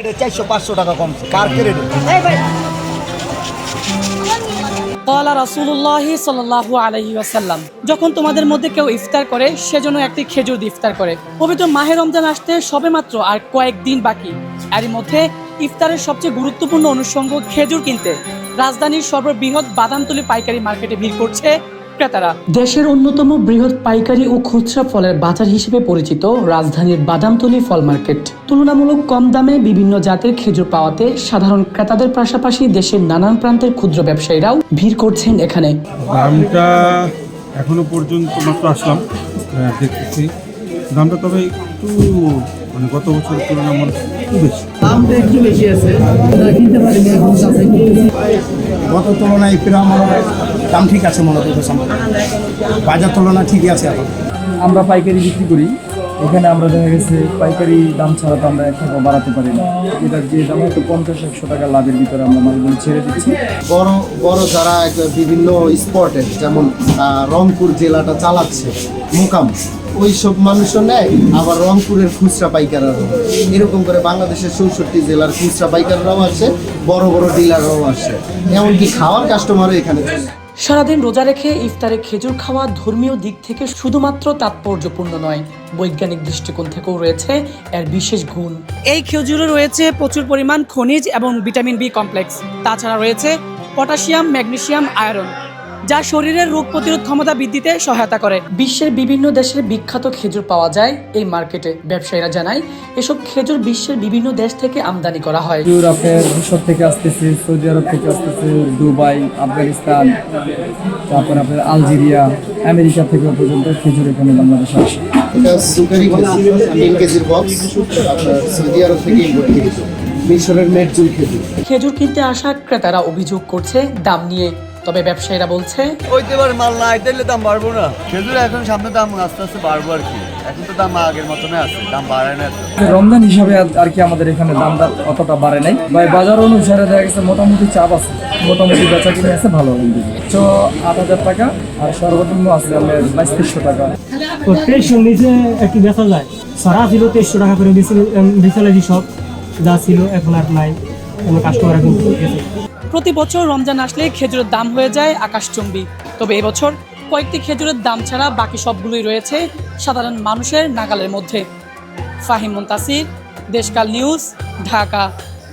400-500 টাকা কমছে পার ক্যারেটে। ক্বালা রাসূলুল্লাহি সাল্লাল্লাহু আলাইহি ওয়াসাল্লাম, যখন তোমাদের মধ্যে কেউ ইফতার করে সেজন্য একটি খেজুর দিয়ে ইফতার করে। পবিত্র মাহে রমজান আসতে সবেমাত্র আর কয়েকদিন বাকি, এরই মধ্যে ইফতারের সবচেয়ে গুরুত্বপূর্ণ অনুষঙ্গ খেজুর কিনতে রাজধানীর সর্ববৃহৎ বাদামতলী পাইকারি মার্কেটে ভিড় করছে ক্রেতারা। দেশের অন্যতম বৃহৎ পাইকারি ও খুচরা ফলের বাজার হিসেবে পরিচিত রাজধানীর বাদামতলী ফল মার্কেট তুলনামূলক কম দামে বিভিন্ন জাতের খেজুর পাওয়াতে সাধারণ ক্রেতাদের পাশাপাশি দেশের নানান প্রান্তের ক্ষুদ্র ব্যবসায়ীরাও ভিড় করছেন এখানে। দামটা এখনো পর্যন্ত মাত্র আসলাম, দেখতেছি দামটা তবে একটু মানে গত বছরের তুলনায় আমার একটু বেশি। দামটা একটু বেশি আছে, কিনতে পারিনি এখন। গত তুলনায় প্রায় আমার দাম ঠিক আছে মনে করতেছে, বাজার তুলনা ঠিকই আছে এখন। আমরা পাইকারি বিক্রি করি, এখানে আমরা দেখা গেছে পাইকারি দাম ছাড়া তো আমরা 1 টাকা বাড়াতে পারি না। এটার যে দাম হয়তো 50-100 টাকা লাভের ভিতরে আমরা মালগুলো ছেড়ে দিচ্ছি। বড় বড় যারা বিভিন্ন স্পটে যেমন রংপুর জেলাটা চালাচ্ছে মোকাম, ওই সব মানুষও নেয়, আবার রংপুরের খুচরা পাইকাররাও, এরকম করে বাংলাদেশের 64 জেলার খুচরা পাইকাররাও আছে, বড় বড় ডিলাররাও আছে, এমনকি খাওয়ার কাস্টমারও এখানে। সারাদিন রোজা রেখে ইফতারে খেজুর খাওয়া ধর্মীয় দিক থেকে শুধুমাত্র তাৎপর্যপূর্ণ নয়, বৈজ্ঞানিক দৃষ্টিকোণ থেকেও রয়েছে এর বিশেষ গুণ। এই খেজুরে রয়েছে প্রচুর পরিমাণ খনিজ এবং ভিটামিন বি কমপ্লেক্স, তাছাড়া রয়েছে পটাশিয়াম, ম্যাগনেসিয়াম, আয়রন, যা শরীরের রোগ প্রতিরোধ ক্ষমতা বৃদ্ধিতে সহায়তা করে। বিশ্বের বিভিন্ন দেশের বিখ্যাত খেজুর পাওয়া যায় এই মার্কেটে। ব্যবসায়ীরা জানায় এসব খেজুর বিশ্বের বিভিন্ন দেশ থেকে আমদানি করা হয়। খেজুর আপনার মিশর থেকে আসতেছে, সৌদি আরব থেকে আসতেছে, দুবাই, আফগানিস্তান, তারপর আপনার আলজেরিয়া, আমেরিকা থেকে পর্যন্ত খেজুর এখানে বাংলাদেশে আসে। এটা সুগারি খেজুর, 3 কেজির বক্স, আপনার সৌদি আরব থেকে ইম্পোর্ট খেজুর, মিশরের মেটজুল খেজুর। খেজুর কিনতে আসা ক্রেতারা অভিযোগ করছে দাম নিয়ে, তবে ব্যবসায়ীরা বলছে ওইতে এবার মাল না আইতে দাম বাড়বো না। খেজুর এখন সামনে দাম আস্তে আস্তে বাড়বো আর কি, এখন তো দাম আগের মতনই আছে, দাম বাড়ে না। রমজান হিসাবে আর কি আমাদের এখানে দামটা অতটা বাড়ে নাই, বা বাজার অনুসারে দেখা গেছে মোটামুটি চাপ আছে, মোটামুটি বেচা কিনে আছে ভালো। তো 8,000 টাকা আর সর্বনিম্ন আছে আমাদের 2200 টাকা। তো 2300 নিচে একটু বেচা যায়, সারা ছিল 2300 টাকা করে বেচালাজি সব যা ছিল, এখন আর নাই, কোনো কাস্টমার এখন গেছে। প্রতি বছর রমজান আসলে খেজুরের দাম হয়ে যায় আকাশচুম্বী, তবে এবছর কয়েকটি খেজুরের দাম ছাড়া বাকি সবগুলোই রয়েছে সাধারণ মানুষের নাগালের মধ্যে। ফাহিম মুনতাসির, দেশকাল নিউজ, ঢাকা।